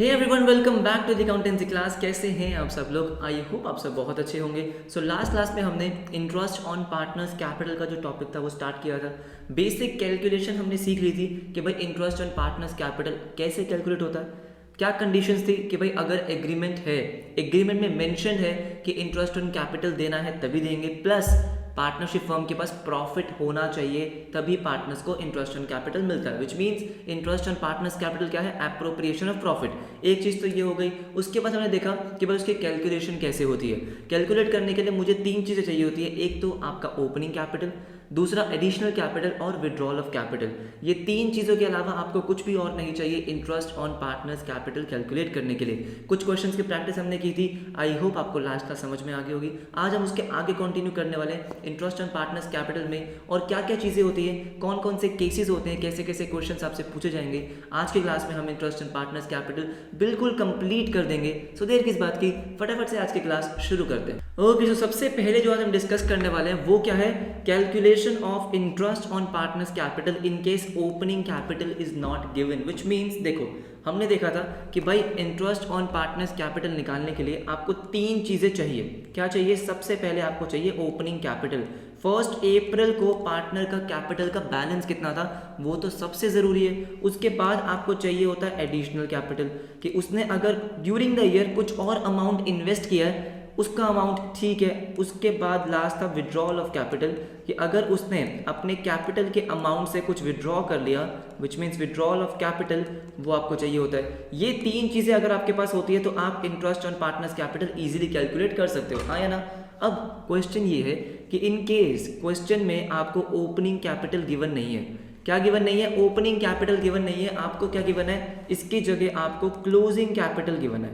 Hey everyone, welcome back to the accountancy class. कैसे हैं आप सब लोग? आई होप आप सब बहुत अच्छे होंगे। सो लास्ट क्लास में हमने इंटरेस्ट ऑन पार्टनर्स कैपिटल का जो टॉपिक था वो स्टार्ट किया था। बेसिक कैलकुलेशन हमने सीख ली थी कि भाई इंटरेस्ट ऑन पार्टनर्स कैपिटल कैसे कैलकुलेट होता है, क्या कंडीशंस थी कि भाई अगर एग्रीमेंट है, एग्रीमेंट में मेंशन है कि इंटरेस्ट ऑन कैपिटल देना है तभी देंगे, प्लस पार्टनरशिप फर्म के पास प्रॉफिट होना चाहिए तभी पार्टनर्स को इंटरेस्ट ऑन कैपिटल मिलता है। Which means interest on partners capital क्या है? Appropriation of profit. एक चीज तो ये हो गई। उसके बाद हमने देखा कि भाई उसकी कैलकुलेशन कैसे होती है। कैलकुलेट करने के लिए मुझे तीन चीजें चाहिए होती है। एक तो आपका ओपनिंग कैपिटल, दूसरा एडिशनल कैपिटल और विड्रॉल ऑफ कैपिटल। ये तीन चीज़ों के अलावा आपको कुछ भी और नहीं चाहिए interest on partners capital calculate करने के लिए। कुछ क्वेश्चंस की प्रैक्टिस हमने की थी, आई होप आपको लास्ट का समझ में आ गई होगी। आज हम उसके आगे कंटिन्यू करने वाले हैं इंटरेस्ट ऑन पार्टनर्स कैपिटल में और क्या क्या चीज़ें होती है, कौन कौन से केसेस होते हैं, कैसे कैसे क्वेश्चन आपसे पूछे जाएंगे। आज की क्लास में हम इंटरेस्ट ऑन पार्टनर्स कैपिटल बिल्कुल कंप्लीट कर देंगे। सो देर किस बात की, फटाफट से आज की क्लास शुरू करते हैं। ओके, तो सबसे पहले जो आज हम डिस्कस करने वाले हैं वो क्या है? Calculation of interest on partners capital in case opening capital is not given. Which means देखो, हमने देखा था कि भाई इंटरेस्ट ऑन पार्टनर्स कैपिटल निकालने के लिए आपको तीन चीजें चाहिए। क्या चाहिए? सबसे पहले आपको चाहिए ओपनिंग कैपिटल। 1 अप्रैल को पार्टनर का कैपिटल का बैलेंस कितना था वो तो सबसे ज़रूरी है। उसके बाद आपको चाहिए होता है एडिशनल कैपिटल कि उसने अगर ड्यूरिंग द ईयर कुछ और अमाउंट इन्वेस्ट किया है उसका अमाउंट, ठीक है। उसके बाद लास्ट था विड्रॉल ऑफ कैपिटल कि अगर उसने अपने कैपिटल के अमाउंट से कुछ विड्रॉ कर लिया, which means withdrawal of capital, वो आपको चाहिए होता है। ये तीन चीज़ें अगर आपके पास होती है तो आप interest on partners capital easily calculate कर सकते हो, हाँ या ना? अब क्वेश्चन ये है कि इन केस क्वेश्चन में आपको ओपनिंग कैपिटल गिवन नहीं है। क्या गिवन नहीं है? ओपनिंग कैपिटल गिवन नहीं है। आपको क्या गिवन है? इसकी जगह आपको क्लोजिंग कैपिटल गिवन है।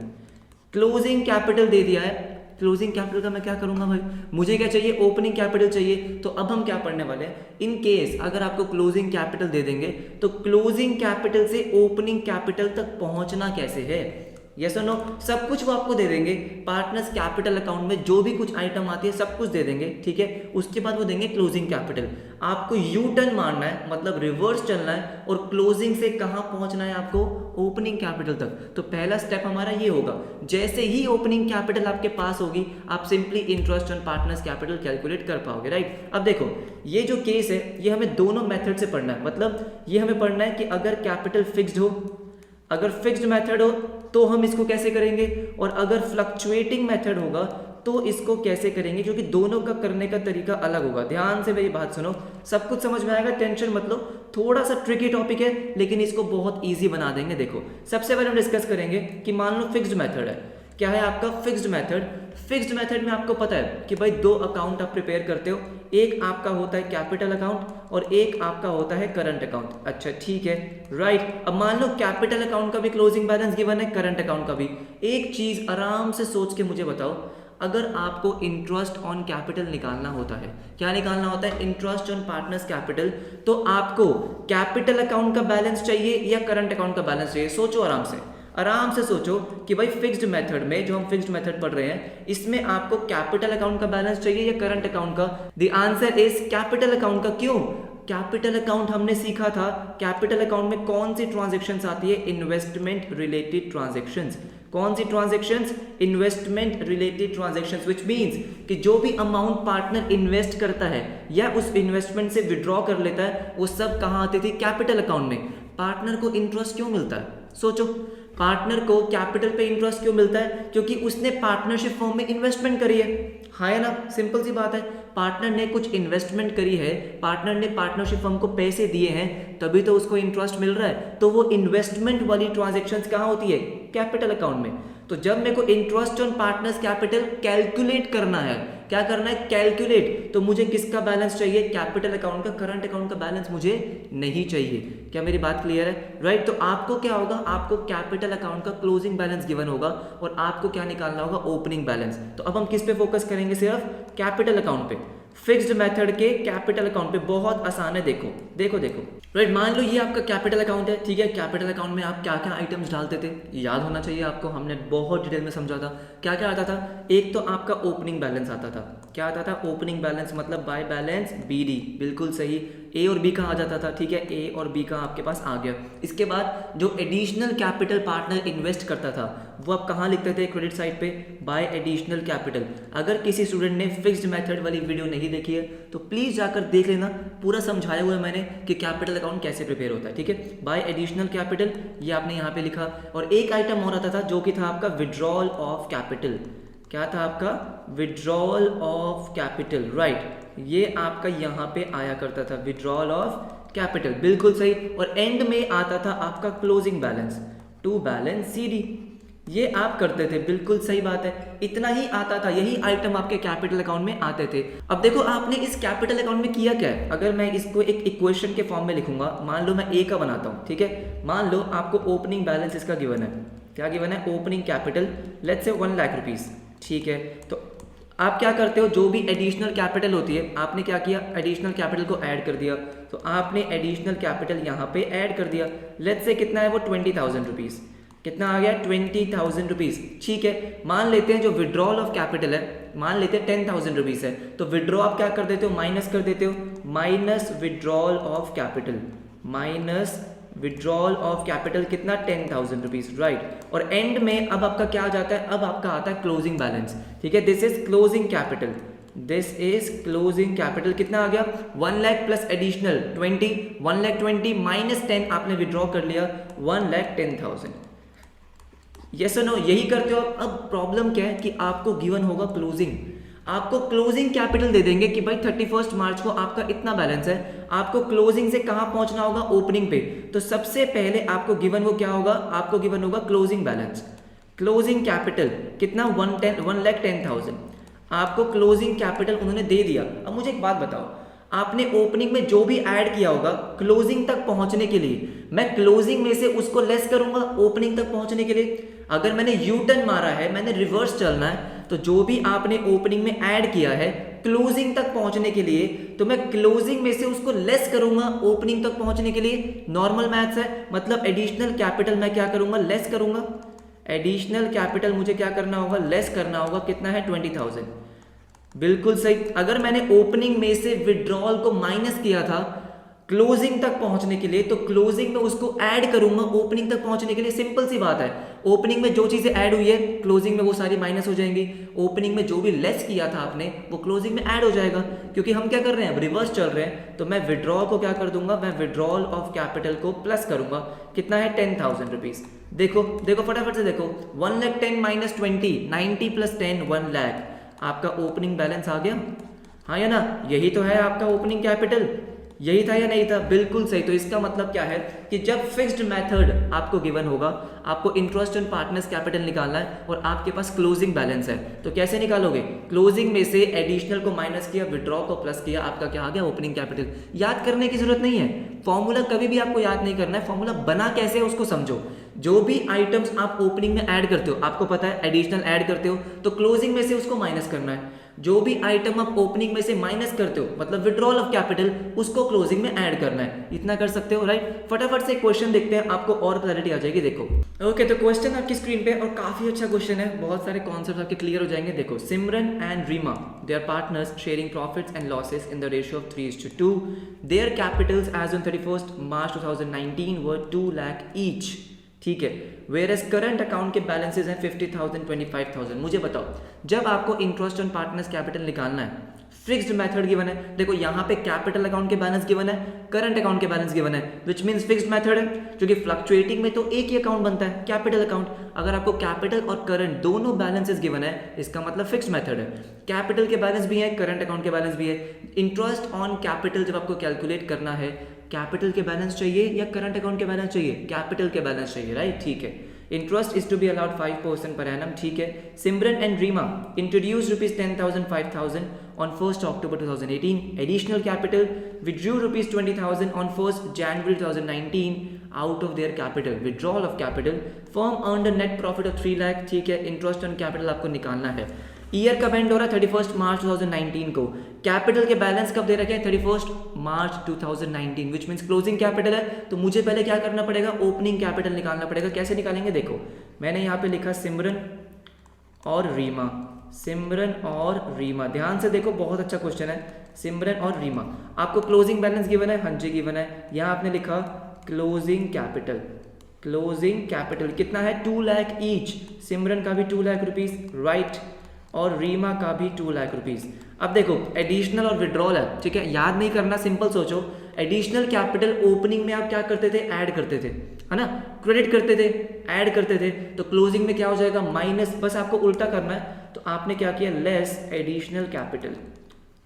क्लोजिंग कैपिटल दे दिया है। क्लोजिंग कैपिटल का मैं क्या करूंगा भाई? मुझे क्या चाहिए? ओपनिंग कैपिटल चाहिए। तो अब हम क्या पढ़ने वाले हैं? इन केस अगर आपको क्लोजिंग कैपिटल दे देंगे तो क्लोजिंग कैपिटल से ओपनिंग कैपिटल तक पहुंचना कैसे है? यस और नो? सब कुछ वो आपको दे देंगे। पार्टनर्स कैपिटल अकाउंट में जो भी कुछ आइटम आती है सब कुछ दे देंगे, ठीक है। उसके बाद वो देंगे क्लोजिंग कैपिटल। आपको यू टर्न मारना है, मतलब रिवर्स चलना है और क्लोजिंग से कहां पहुंचना है आपको? ओपनिंग कैपिटल तक। तो पहला स्टेप हमारा ये होगा, जैसे ही ओपनिंग कैपिटल आपके पास होगी आप simply interest on partners capital calculate कर पाओगे, राइट। अब देखो, ये जो केस है ये हमें दोनों मेथड से पढ़ना है। मतलब ये हमें पढ़ना है कि अगर कैपिटल फिक्स्ड हो, अगर फिक्स्ड मेथड हो तो हम इसको कैसे करेंगे, और अगर फ्लक्चुएटिंग मेथड होगा तो इसको कैसे करेंगे, क्योंकि दोनों का करने का तरीका अलग होगा। ध्यान से मेरी बात सुनो, सब कुछ समझ में आएगा, टेंशन मत लो। थोड़ा सा ट्रिकी टॉपिक है लेकिन इसको बहुत इजी बना देंगे। देखो, सबसे पहले हम डिस्कस करेंगे कि मान लो फिक्स्ड मेथड है। क्या है आपका फिक्स्ड मेथड? फिक्स्ड मेथड में आपको पता है कि भाई दो अकाउंट आप प्रिपेयर करते हो, एक आपका होता है कैपिटल अकाउंट और एक आपका होता है करंट अकाउंट। अच्छा, ठीक है, राइट। अब मान लो कैपिटल अकाउंट का भी क्लोजिंग बैलेंस गिवन है, करंट अकाउंट का भी। एक चीज आराम से सोच के मुझे बताओ, अगर आपको इंटरेस्ट ऑन कैपिटल निकालना होता है, क्या निकालना होता है? इंटरेस्ट ऑन पार्टनर्स कैपिटल, तो आपको कैपिटल अकाउंट का बैलेंस चाहिए या करंट अकाउंट का बैलेंस चाहिए? सोचो आराम से, आराम से सोचो कि भाई फिक्स्ड मेथड में, जो हम फिक्स्ड मेथड पढ़ रहे हैं, इसमें आपको कैपिटल अकाउंट का बैलेंस चाहिए या करंट अकाउंट का? The answer is capital account का। क्यों? कैपिटल अकाउंट हमने सीखा था, कैपिटल अकाउंट में कौन सी ट्रांजैक्शंस आती है? Investment related transactions. कौन सी transactions? Investment related transactions. Which means कि जो भी अमाउंट पार्टनर इन्वेस्ट करता है या उस इन्वेस्टमेंट से विड्रॉ कर लेता है वो सब कहां आती थी? कैपिटल अकाउंट में। पार्टनर को इंटरेस्ट क्यों मिलता है? सोचो, पार्टनर को कैपिटल पे इंटरेस्ट क्यों मिलता है? क्योंकि उसने पार्टनरशिप फॉर्म में इन्वेस्टमेंट करी है, हाँ या ना? सिंपल सी बात है, पार्टनर ने कुछ इन्वेस्टमेंट करी है, पार्टनर ने पार्टनरशिप फर्म को पैसे दिए हैं, तभी तो उसको इंटरेस्ट मिल रहा है। तो वो इन्वेस्टमेंट वाली ट्रांजैक्शंस कहाँ होती है? कैपिटल अकाउंट में। तो जब मेरे को interest on partners capital calculate करना है, क्या करना है? कैलकुलेट, तो मुझे किसका बैलेंस चाहिए? कैपिटल अकाउंट का। करंट अकाउंट का बैलेंस मुझे नहीं चाहिए। क्या मेरी बात क्लियर है? राइट। तो आपको क्या होगा? आपको कैपिटल अकाउंट का क्लोजिंग बैलेंस गिवन होगा और आपको क्या निकालना होगा? Opening balance. तो अब हम किस पे फोकस करेंगे? सिर्फ कैपिटल अकाउंट पे। फिक्स्ड मेथड के कैपिटल अकाउंट पे बहुत आसान है। देखो देखो देखो, राइट। मान लो ये आपका कैपिटल अकाउंट है, ठीक है। कैपिटल अकाउंट में आप क्या क्या आइटम्स डालते थे याद होना चाहिए आपको, हमने बहुत डिटेल में समझा था। क्या क्या आता था? एक तो आपका ओपनिंग बैलेंस आता था, क्या आता था? ओपनिंग बैलेंस, मतलब बाय बैलेंस BD, बिल्कुल सही। ए और बी कहाँ आ जाता था? ठीक है, ए और बी का आपके पास आ गया। इसके बाद जो एडिशनल कैपिटल पार्टनर इन्वेस्ट करता था वो आप कहाँ लिखते थे क्रेडिट साइड पे? Bye additional capital. अगर किसी स्टूडेंट ने फिक्स्ड मेथड वाली वीडियो नहीं देखी है तो प्लीज़ जाकर देख लेना, पूरा समझाया हुआ है मैंने कि कैपिटल अकाउंट कैसे प्रिपेयर होता है। ठीक है, बाय एडिशनल कैपिटल ये आपने यहाँ पे लिखा। और एक आइटम और आता था जो कि था आपका विड्रॉल ऑफ कैपिटल। क्या था आपका? Withdrawal of capital, right. ये आपका यहाँ पे आया करता था, विड्रॉल ऑफ कैपिटल, बिल्कुल सही। और एंड में आता था आपका closing balance, to balance CD। ये आप करते थे, बिल्कुल सही बात है। इतना ही आता था, यही आइटम आपके कैपिटल अकाउंट में आते थे। अब देखो आपने इस कैपिटल अकाउंट में किया क्या है। अगर मैं इसको एक इक्वेशन के फॉर्म में लिखूंगा, मान लो मैं ए का बनाता हूँ, ठीक है। मान लो आपको ओपनिंग बैलेंस इसका गिवन है। क्या गिवन है? Opening capital, let's say 1 lakh rupees, ठीक है। तो आप क्या करते हो, जो भी एडिशनल कैपिटल होती है, आपने क्या किया? एडिशनल कैपिटल को ऐड कर दिया। तो आपने एडिशनल कैपिटल यहाँ पे ऐड कर दिया। लेट्स से कितना है वो? 20,000 रुपीज़। कितना आ गया? 20,000 रुपीज़, ठीक है। मान लेते हैं जो विड्रॉल ऑफ कैपिटल है, मान लेते हैं 10,000 रुपीज़ है, तो विड्रॉ आप क्या कर देते हो? माइनस कर देते हो, minus withdrawal of capital, minus withdrawal of capital कितना? 10,000 रुपीज़, राइट। और एंड में अब आपका क्या आ जाता है? अब आपका आता है क्लोजिंग बैलेंस, ठीक है। This is closing capital, this is closing capital. कितना आ गया? 1 lakh plus additional 20, 1 lakh 20 minus 10 आपने विड्रॉ कर लिया, 1,10,000। यस और नो, यही करते हो। अब प्रॉब्लम क्या है कि आपको गिवन होगा क्लोजिंग, आपको क्लोजिंग कैपिटल दे देंगे कि भाई 31 मार्च को आपका इतना बैलेंस है, आपको क्लोजिंग से कहां पहुंचना होगा? ओपनिंग पे। तो सबसे पहले आपको गिवन वो क्या होगा? आपको गिवन होगा क्लोजिंग बैलेंस, क्लोजिंग कैपिटल कितना? 1,10,000। आपको क्लोजिंग कैपिटल उन्होंने दे दिया। अब मुझे एक बात बताओ, आपने ओपनिंग में जो भी ऐड किया होगा क्लोजिंग तक पहुंचने के लिए, मैं क्लोजिंग में से उसको लेस करूंगा ओपनिंग तक पहुंचने के लिए। अगर मैंने यू टर्न मारा है, मैंने रिवर्स चलना है, तो जो भी आपने ओपनिंग में ऐड किया है क्लोजिंग तक पहुंचने के लिए, तो मैं क्लोजिंग में से उसको लेस करूंगा ओपनिंग तक पहुंचने के लिए। नॉर्मल मैथ्स है, मतलब एडिशनल कैपिटल मैं क्या करूंगा? लेस करूंगा। एडिशनल कैपिटल मुझे क्या करना होगा? लेस करना होगा। कितना है? 20,000, बिल्कुल सही। अगर मैंने ओपनिंग में से विड्रॉल को माइनस किया था क्लोजिंग तक पहुंचने के लिए, तो क्लोजिंग में उसको ऐड करूंगा ओपनिंग तक पहुंचने के लिए। सिंपल सी बात है, ओपनिंग में जो चीजें ऐड हुई है क्लोजिंग में वो सारी माइनस हो जाएंगी। ओपनिंग में जो भी लेस किया था आपने वो क्लोजिंग में ऐड हो जाएगा, क्योंकि हम क्या कर रहे हैं? रिवर्स चल रहे हैं। तो मैं विड्रॉल को क्या कर दूंगा? मैं विड्रॉल ऑफ कैपिटल को प्लस करूंगा। कितना है? 10,000 रुपीज। देखो देखो फटाफट से देखो, 1,10,000 माइनस 20, 90 प्लस 10, 1 लाख। आपका ओपनिंग बैलेंस आ गया, हाँ या ना? यही तो है आपका ओपनिंग कैपिटल, यही था या नहीं था? बिल्कुल सही। तो इसका मतलब क्या है कि जब फिक्स्ड मेथड आपको गिवन होगा, आपको इंटरेस्ट ऑन पार्टनर्स कैपिटल निकालना है और आपके पास क्लोजिंग बैलेंस है, तो कैसे निकालोगे? क्लोजिंग में से एडिशनल को माइनस किया, विड्रॉ को प्लस किया, आपका क्या आ गया? Opening capital. याद करने की जरूरत नहीं है, फॉर्मूला कभी भी आपको याद नहीं करना है, फॉर्मूला बना कैसे है उसको समझो। जो भी आइटम्स आप ओपनिंग में ऐड करते हो, आपको पता है एडिशनल ऐड करते हो तो क्लोजिंग में से उसको माइनस करना है। जो भी आइटम आप ओपनिंग में से माइनस करते हो, मतलब विड्रॉल ऑफ कैपिटल, उसको क्लोजिंग में ऐड करना है। इतना कर सकते हो, राइट। फटाफट से क्वेश्चन देखते हैं, आपको और क्लैरिटी आ जाएगी। देखो ओके, तो क्वेश्चन आपकी स्क्रीन पे, और काफी अच्छा क्वेश्चन है, बहुत सारे कॉन्सेप्ट आपके क्लियर हो जाएंगे। देखो, Simran and Reema, they are partners sharing profits and losses in the ratio of 3:2। Their capitals as on 31 March 2019 were 2 lakh each, ठीक है। वेयर एज करंट अकाउंट के बैलेंसेज हैं 50,000, 25,000। मुझे बताओ, जब आपको इंटरेस्ट ऑन पार्टनर्स कैपिटल निकालना है, फिक्स्ड मेथड गिवन है। देखो यहाँ पे कैपिटल अकाउंट के बैलेंस गिवन है, करंट अकाउंट के बैलेंस गिवन है, विच मींस फिक्स्ड मेथड है, क्योंकि फ्लक्चुएटिंग में तो एक ही अकाउंट बनता है, कैपिटल अकाउंट। अगर आपको कैपिटल और करंट दोनों बैलेंसेस गिवन है, इसका मतलब फिक्स्ड मेथड है। कैपिटल के बैलेंस भी है, करंट अकाउंट के बैलेंस भी है। इंटरेस्ट ऑन कैपिटल जब आपको कैलकुलेट करना है, कैपिटल के बैलेंस चाहिए या करंट अकाउंट के बैलेंस चाहिए? कैपिटल के बैलेंस चाहिए, राइट, ठीक है। Interest is to be allowed 5% per annum, ठीक है। Simran and Reema introduce ₹10,000, 5,000 on 1st October 2018. Additional capital withdrew ₹20,000 on 1st January 2019 out of their capital. Withdrawal of capital. Firm earned a net profit of 3 lakh, ठीक है। Interest on capital आपको निकालना है। Year कब and हो रहा है? 31 मार्च 2019 को। कैपिटल के बैलेंस कब दे रखे हैं? 31 March 2019, which means closing capital है। तो मुझे पहले क्या करना पड़ेगा? ओपनिंग कैपिटल निकालना पड़ेगा। कैसे निकालेंगे? देखो, मैंने यहाँ पे लिखा सिमरन और रीमा, सिमरन और रीमा, ध्यान से देखो बहुत अच्छा क्वेश्चन है। सिमरन और रीमा, आपको क्लोजिंग बैलेंस गिवन है, हाँ जी गिवन है। यहाँ आपने लिखा क्लोजिंग कैपिटल, क्लोजिंग कैपिटल कितना है 2 लाख ईच, सिमरन का भी 2 लाख रुपीज, राइट, और रीमा का भी 2 लाख रुपीज। अब देखो एडिशनल और विड्रॉल है, ठीक है, याद नहीं करना, सिंपल सोचो। एडिशनल कैपिटल ओपनिंग में आप क्या करते थे, ऐड करते थे, है ना, क्रेडिट करते थे, ऐड करते थे, तो क्लोजिंग में क्या हो जाएगा माइनस, बस आपको उल्टा करना है। तो आपने क्या किया, less additional capital,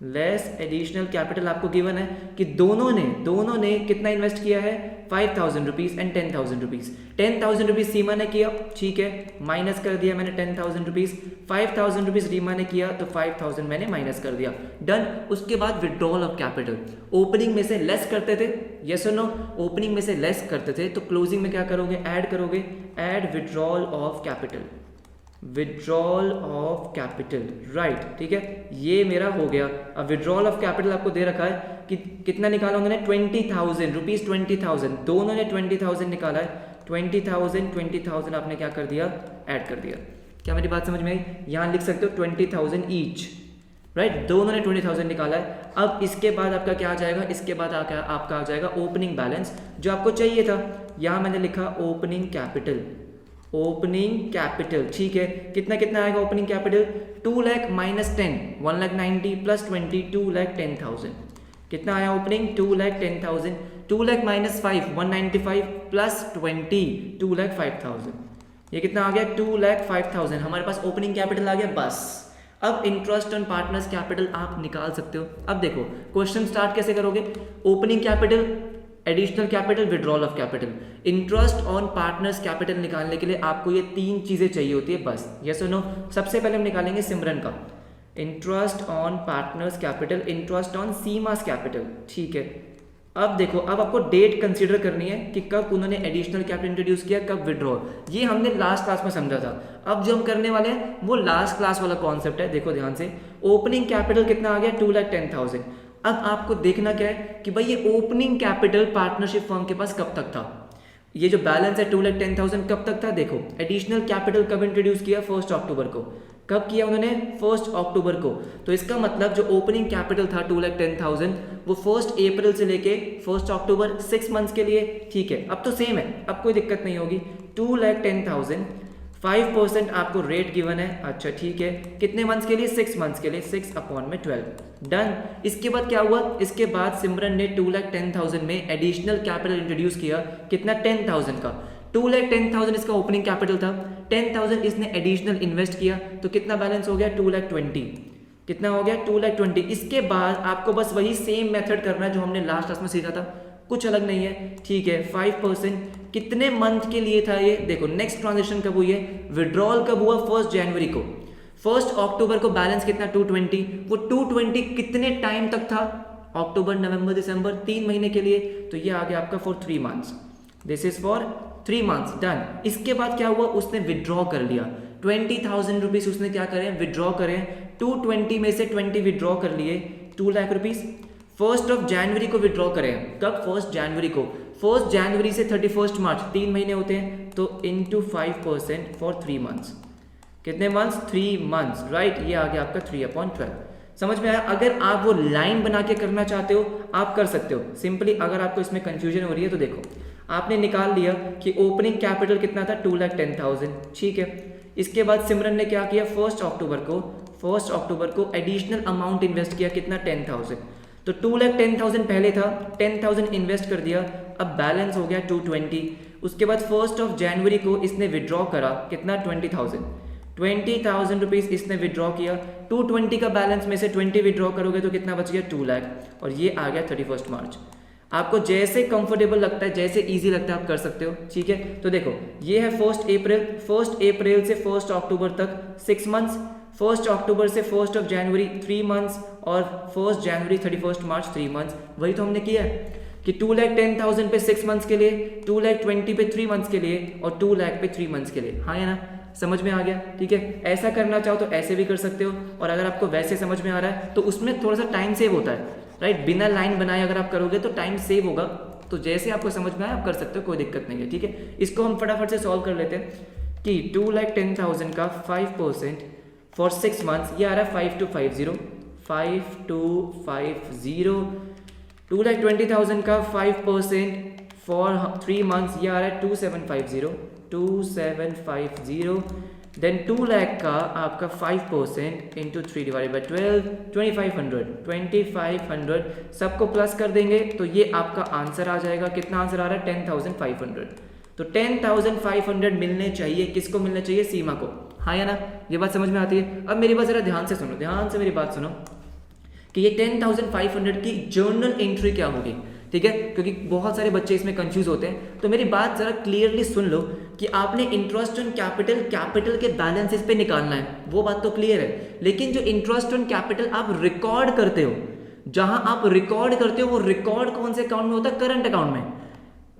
less additional capital आपको गिवन है कि दोनों ने कितना इन्वेस्ट किया है 5,000 रुपीज एंड 10,000 रुपीज। 10,000 रुपीज सीमा ने किया, ठीक है, माइनस कर दिया मैंने 10,000 रुपीज। 5,000 रुपीज रीमा ने किया तो 5,000 मैंने माइनस कर दिया, डन। उसके बाद विड्रॉल ऑफ कैपिटल, ओपनिंग में से लेस करते थे, यस और नो, ओपनिंग में से लेस करते थे, तो क्लोजिंग में क्या करोगे, ऐड करोगे, add withdrawal of capital, withdrawal of capital, right, ठीक है, ये मेरा हो गया। अब विड्रॉल ऑफ कैपिटल आपको दे रखा है कि कितना निकाला उन्होंने 20,000 रुपीज, 20,000, दोनों ने 20,000 निकाला है, 20,000 आपने क्या कर दिया, ऐड कर दिया। क्या मेरी बात समझ में आई, यहाँ लिख सकते हो 20,000 ईच, राइट, दोनों ने 20,000 निकाला है। अब इसके बाद आपका क्या आ जाएगा, इसके बाद आपका आ जाएगा ओपनिंग बैलेंस जो आपको चाहिए था। यहाँ मैंने लिखा ओपनिंग कैपिटल, ओपनिंग कैपिटल, ठीक है, कितना कितना आएगा opening capital, 2 lakh minus 10, 1,90,000 plus 20, 2,10,000, कितना आया ओपनिंग 2,10,000, 2 लाख माइनस 5, 195 प्लस 20, 2,05,000, ये कितना आ गया 2,05,000, हमारे पास ओपनिंग कैपिटल आ गया, बस। अब इंटरेस्ट ऑन पार्टनर्स कैपिटल आप निकाल सकते हो। अब देखो क्वेश्चन स्टार्ट कैसे करोगे, opening capital, additional capital, withdrawal of capital. Interest on partners capital निकालने के लिए आपको ये 3 चीजें चाहिए होती है, बस, यस और नो। सबसे पहले हम निकालेंगे सिमरन का interest on partners capital, interest on Seema's capital, ठीक है। अब देखो, अब आपको डेट कंसीडर करनी है कि कब उन्होंने एडिशनल कैपिटल इंट्रोड्यूस किया, कब विड्रॉल, ये हमने लास्ट क्लास में समझा था। अब जो हम करने वाले हैं वो लास्ट क्लास वाला कॉन्सेप्ट है। देखो ध्यान से, ओपनिंग कैपिटल कितना आ गया 2,10,000। अब आपको देखना क्या है कि भाई ये ओपनिंग कैपिटल पार्टनरशिप फर्म के पास कब तक था, ये जो बैलेंस है 2,10,000 कब तक था। देखो एडिशनल कैपिटल कब इंट्रोड्यूस किया, 1 अक्टूबर को। कब किया उन्होंने, 1 अक्टूबर को। तो इसका मतलब जो ओपनिंग कैपिटल था 2,10,000 वो 1 अप्रैल से लेके 1 अक्टूबर, 6 मंथ्स के लिए, ठीक है। अब तो सेम है, अब कोई दिक्कत नहीं होगी। 2,10,000, 5% आपको रेट गिवन है, अच्छा ठीक है, कितने मंथ्स के लिए, 6 मंथ्स के लिए, 6/12, डन। इसके बाद क्या हुआ, इसके बाद सिमरन ने 2,10,000 में एडिशनल कैपिटल इंट्रोड्यूस किया, कितना 10,000 का। 2,10,000 इसका ओपनिंग कैपिटल था, 10,000 इसने एडिशनल इन्वेस्ट किया, तो कितना बैलेंस हो गया 2,20,000, कितना हो गया 2,20,000। इसके बाद आपको बस वही सेम मेथड करना है जो हमने लास्ट क्लास में सीखा था, कुछ अलग नहीं है, ठीक है। 5% कितने मंथ के लिए था ये, देखो नेक्स्ट ट्रांजेक्शन कब हुई है, विड्रॉल कब हुआ 1 जनवरी को, 1 अक्टूबर को बैलेंस कितना 220, वो 220 कितने टाइम तक था, अक्टूबर नवंबर दिसंबर, 3 महीने के लिए, तो ये आ गया आपका for 3 months, this is for 3 months, done. इसके बाद क्या हुआ, उसने विड्रॉ कर लिया 20,000 रुपीज, उसने क्या करें विड्रॉ करें, 220 में से 20 विड्रॉ कर लिए, 2 लाख रुपीज। 1 जनवरी को विड्रॉ करें, कब 1 जनवरी को, 1 जनवरी से 31 मार्च, 3 महीने होते हैं, तो इंटू 5% फॉर 3 मंथ्स, कितने मंथ्स 3 मंथ्स, राइट, ये आ गया आपका 3/12। समझ में आया। अगर आप वो लाइन बना के करना चाहते हो आप कर सकते हो सिंपली। अगर आपको इसमें कंफ्यूजन हो रही है तो देखो, आपने निकाल लिया कि ओपनिंग कैपिटल कितना था 2,10,000, ठीक है। इसके बाद सिमरन ने क्या किया, 1 अक्टूबर को एडिशनल अमाउंट इन्वेस्ट किया, कितना 10,000, तो 2,10,000 पहले था, 10,000 इन्वेस्ट कर दिया, अब बैलेंस हो गया 220। उसके बाद 1 जनवरी को इसने विड्रॉ करा, कितना 20,000 रुपीज इसने विड्रॉ किया, 220 का बैलेंस में से 20 विड्रॉ करोगे तो कितना बच गया 2 लाख, और ये आ गया 31 मार्च। आपको जैसे कंफर्टेबल लगता है, जैसे इजी लगता है आप कर सकते हो, ठीक है। तो देखो ये है 1 अप्रैल से 1 अक्टूबर तक 6 मंथ्स, 1 अक्टूबर से 1 जनवरी 3 मंथ्स, और 1 जनवरी 31 मार्च 3 मंथ्स। वही तो हमने किया है कि 2,10,000 पे 6 मंथ्स के लिए, 2,20,000 पे 3 मंथ्स के लिए, और 2 लाख पे 3 मंथ्स के लिए, हाँ है ना, समझ में आ गया, ठीक है। ऐसा करना चाहो तो ऐसे भी कर सकते हो, और अगर आपको वैसे समझ में आ रहा है तो उसमें थोड़ा सा टाइम सेव होता है, राइट, बिना लाइन बनाए अगर आप करोगे तो टाइम सेव होगा। तो जैसे आपको समझ में आए आप कर सकते हो, कोई दिक्कत नहीं है, ठीक है। इसको हम फटाफट से सॉल्व कर लेते हैं कि 2,10,000 का 5% फॉर 6 मंथ्स ये आ रहा है 5250, 5250, 2,20,000 का 5% फॉर 3 मंथ्स ये आ रहा है 2750, 2750, देन 2 लाख का आपका 5% इंटू 3 डिवाइड बाई 12, 2500, 2500 सबको प्लस कर देंगे तो ये आपका आंसर आ जाएगा। कितना आंसर आ रहा है? 10,500। तो 10,500 मिलने चाहिए, किसको मिलने चाहिए? सीमा को। हाँ या ना? ये बात समझ में आती है? अब मेरी बात जरा ध्यान से सुनो, ध्यान से मेरी बात सुनो कि ये 10,500 की जर्नल एंट्री क्या होगी, ठीक है? क्योंकि बहुत सारे बच्चे इसमें कंफ्यूज होते हैं, तो मेरी बात जरा क्लियरली सुन लो कि आपने इंटरेस्ट ऑन कैपिटल के बैलेंसेस पे निकालना है, वो बात तो क्लियर है। लेकिन जो इंटरेस्ट ऑन कैपिटल आप रिकॉर्ड करते हो, जहां आप रिकॉर्ड करते हो वो रिकॉर्ड कौन से अकाउंट में होता है? करंट अकाउंट में।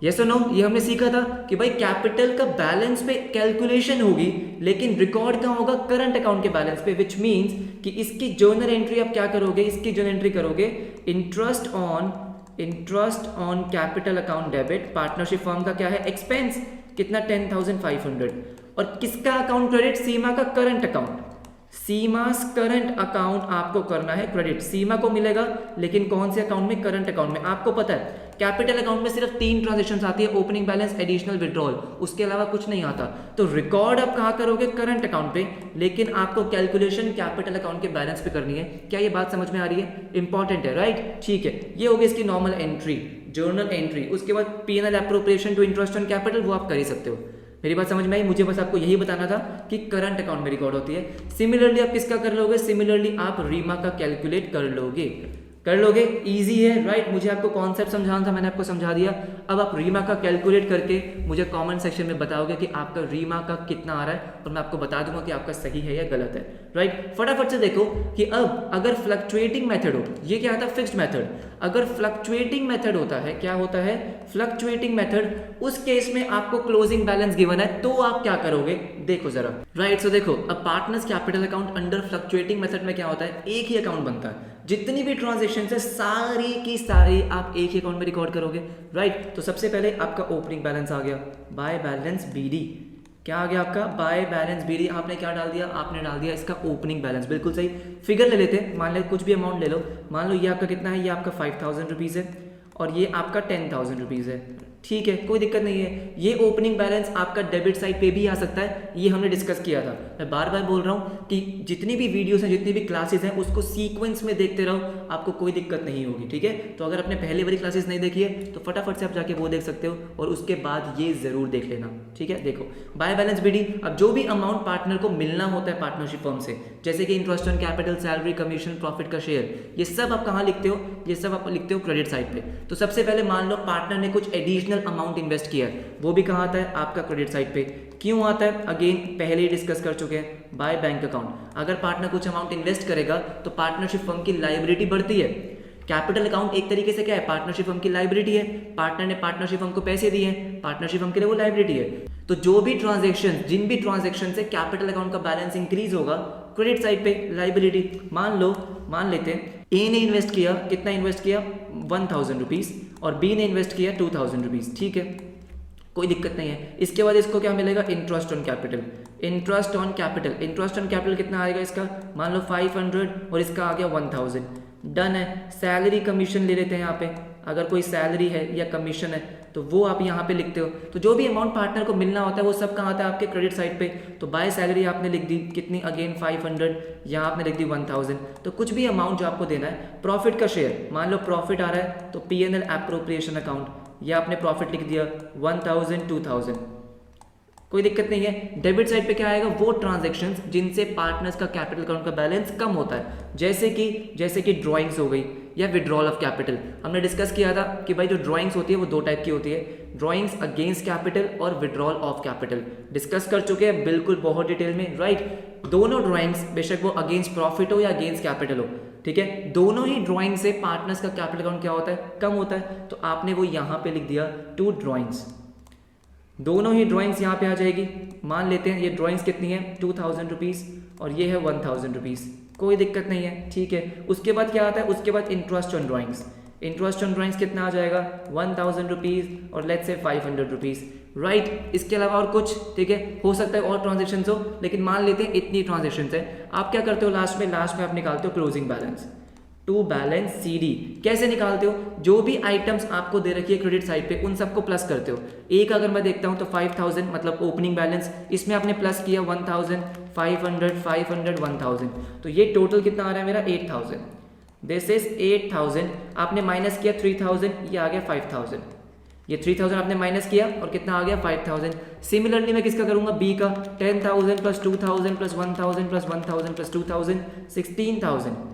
यस और नो? ये हमने सीखा था कि भाई कैपिटल का बैलेंस पे कैलकुलेशन होगी, लेकिन रिकॉर्ड कहाँ होगा? करंट अकाउंट के बैलेंस पे, विच मीन्स कि इसकी जर्नल एंट्री आप क्या करोगे? इसकी जर्नल एंट्री करोगे interest on capital account debit, partnership firm का क्या है? एक्सपेंस। कितना? 10,500। और किसका अकाउंट क्रेडिट? सीमा का current account. Seema's current account आपको करना है क्रेडिट। सीमा को मिलेगा, लेकिन कौन से अकाउंट में? करंट अकाउंट में। आपको पता है कैपिटल अकाउंट में सिर्फ 3 ट्रांजेक्शन आती है, ओपनिंग बैलेंस, एडिशनल, विड्रॉल, उसके अलावा कुछ नहीं आता। तो रिकॉर्ड आप कहाँ करोगे? करंट अकाउंट पे, लेकिन आपको कैलकुलेशन कैपिटल अकाउंट के बैलेंस पे करनी है। क्या ये बात समझ में आ रही है? इंपॉर्टेंट है, राइट? ठीक है, ये होगी इसकी नॉर्मल एंट्री, जर्नल एंट्री। उसके बाद P&L appropriation to interest on capital, वो आप कर ही सकते हो। मेरी बात समझ में आई? मुझे बस आपको यही बताना था कि करंट अकाउंट में रिकॉर्ड होती है। सिमिलरली आप किसका कर लोगे? सिमिलरली आप रीमा का कैलकुलेट कर लोगे। इजी है, राइट? मुझे आपको कॉन्सेप्ट समझाना था, मैंने आपको समझा दिया। अब आप रीमा का कैलकुलेट करके मुझे कमेंट सेक्शन में बताओगे कि आपका रीमा का कितना आ रहा है, और मैं आपको बता दूंगा कि आपका सही है या गलत है, राइट? फटाफट से देखो कि अब अगर फ्लक्चुएटिंग मेथड हो, ये क्या आता है? Fixed method. अगर फ्लक्चुएटिंग मेथड होता है, क्या होता है? फ्लक्चुएटिंग मेथड, उस केस में आपको क्लोजिंग बैलेंस गिवन है, तो आप क्या करोगे? देखो जरा, राइट? सो देखो, अब partners capital account under fluctuating method में क्या होता है? एक ही अकाउंट बनता है, जितनी भी ट्रांजेक्शन है सारी की सारी आप एक ही अकाउंट में रिकॉर्ड करोगे, राइट? तो सबसे पहले आपका ओपनिंग बैलेंस आ गया, बाय बैलेंस बीडी। क्या आ गया आपका? By balance BD. आपने क्या डाल दिया? आपने डाल दिया इसका ओपनिंग बैलेंस। बिल्कुल सही। फिगर ले लेते हैं, मान लो कुछ भी अमाउंट ले लो। मान लो ये आपका कितना है? ये आपका 5,000 रुपीज़ है, और ये आपका 10,000 रुपीज़ है, ठीक है, कोई दिक्कत नहीं है। ये ओपनिंग बैलेंस आपका डेबिट साइड पे भी आ सकता है, ये हमने डिस्कस किया था। मैं बार बार बोल रहा हूँ कि जितनी भी वीडियोस हैं, जितनी भी क्लासेस हैं, उसको सीक्वेंस में देखते रहो, आपको कोई दिक्कत नहीं होगी, ठीक है? तो अगर आपने पहले वाली क्लासेस नहीं देखी है तो फटाफट से आप जाके वो देख सकते हो, और उसके बाद ये जरूर देख लेना, ठीक है? देखो, बाय बैलेंस बीडी। अब जो भी अमाउंट पार्टनर को मिलना होता है पार्टनरशिप फर्म से, जैसे कि interest on capital, salary, commission, profit का शेयर, ये सब आप कहाँ लिखते हो? ये सब आप लिखते हो क्रेडिट साइड पे। तो सबसे पहले मान लो पार्टनर ने कुछ एडिशनल अमाउंट इन्वेस्ट किया है, वो भी कहाँ आता है? आपका क्रेडिट साइड पे। क्यों आता है? अगेन पहले ही डिस्कस कर चुके हैं, बाय बैंक अकाउंट। अगर पार्टनर कुछ अमाउंट इन्वेस्ट करेगा तो पार्टनरशिप फर्म की लायबिलिटी बढ़ती है। कैपिटल अकाउंट एक तरीके से क्या है? पार्टनरशिप फर्म की लायबिलिटी है। पार्टनर ने पार्टनरशिप फर्म को पैसे दिए हैं, पार्टनरशिप फर्म के लिए वो लायबिलिटी है। तो जो भी ट्रांजेक्शन, जिन भी ट्रांजेक्शन से कैपिटल अकाउंट का बैलेंस इंक्रीज होगा, क्रेडिट साइड पे लायबिलिटी। मान लेते हैं ए ने इन्वेस्ट किया, कितना इन्वेस्ट किया? 1,000 रुपीज़, और बी ने इन्वेस्ट किया 2,000 रुपीज़, ठीक है, कोई दिक्कत नहीं है। इसके बाद इसको क्या मिलेगा? Interest on capital. Interest on capital कितना आएगा इसका? मान लो 500, और इसका आ गया 1,000। डन है। सैलरी कमीशन ले लेते हैं यहाँ पे, अगर कोई सैलरी है या कमीशन है तो वो आप यहाँ पे लिखते हो। तो जो भी अमाउंट पार्टनर को मिलना होता है वो सब कहाँ आता है? आपके क्रेडिट साइड पे। तो बाय सैलरी आपने लिख दी कितनी? अगेन 500, यहाँ आपने लिख दी 1,000। तो कुछ भी अमाउंट जो आपको देना है, प्रॉफिट का शेयर, मान लो प्रॉफिट आ रहा है तो P&L एप्रोप्रिएशन अकाउंट, ये आपने प्रॉफिट लिख दिया 1,000, 2,000, कोई दिक्कत नहीं है। डेबिट साइड पे क्या आएगा? वो ट्रांजैक्शंस जिनसे पार्टनर्स का कैपिटल अकाउंट का बैलेंस कम होता है, जैसे कि ड्राइंग्स हो गई या विड्रॉल ऑफ कैपिटल। हमने डिस्कस किया था कि भाई जो ड्राइंग्स होती है वो 2 टाइप की होती है, ड्राइंग्स अगेंस्ट कैपिटल और विड्रॉल ऑफ कैपिटल। डिस्कस कर चुके हैं बिल्कुल बहुत डिटेल में, राइट? दोनों ड्राइंग्स, बेशक वो अगेंस्ट प्रॉफिट हो या अगेंस्ट कैपिटल हो, ठीक है, दोनों ही ड्राइंग से पार्टनर्स का कैपिटल अकाउंट क्या होता है? कम होता है। तो आपने वो यहाँ पे लिख दिया 2 ड्राइंग्स, दोनों ही ड्राइंग्स यहाँ पे आ जाएगी। मान लेते हैं ये ड्राइंग्स कितनी है? 2,000 रुपीज़, और ये है 1,000 रुपीज़, कोई दिक्कत नहीं है, ठीक है। उसके बाद क्या आता है? उसके बाद इंटरेस्ट ऑन ड्राइंग्स कितना आ जाएगा? 1,000 रुपीज़, और लेट्स से 500 रुपीज़। राइट। इसके अलावा और कुछ, ठीक है, हो सकता है और ट्रांजेक्शन हो, लेकिन मान लेते हैं इतनी ट्रांजेक्शन है। आप क्या करते हो लास्ट में आप निकालते हो closing balance to balance CD। कैसे निकालते हो? जो भी आइटम्स आपको दे रखी है क्रेडिट साइड पे उन सबको प्लस करते हो। एक अगर मैं देखता हूं तो 5000 मतलब ओपनिंग बैलेंस, इसमें आपने प्लस किया 1000, 500, 500, 1000, तो ये टोटल कितना आ रहा है मेरा 8000। This is 8000। आपने माइनस किया 3000, ये आ गया 5000। ये 3000 आपने माइनस किया और कितना आ गया 5000। सिमिलरली मैं किसका करूंगा? B का 10000 प्लस 2000 प्लस 1000 प्लस 1000 प्लस 2000, 16000।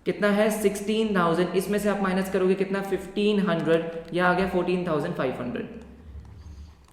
कितना है 16000। इसमें से आप माइनस करोगे कितना 1500, यह आ गया 14500।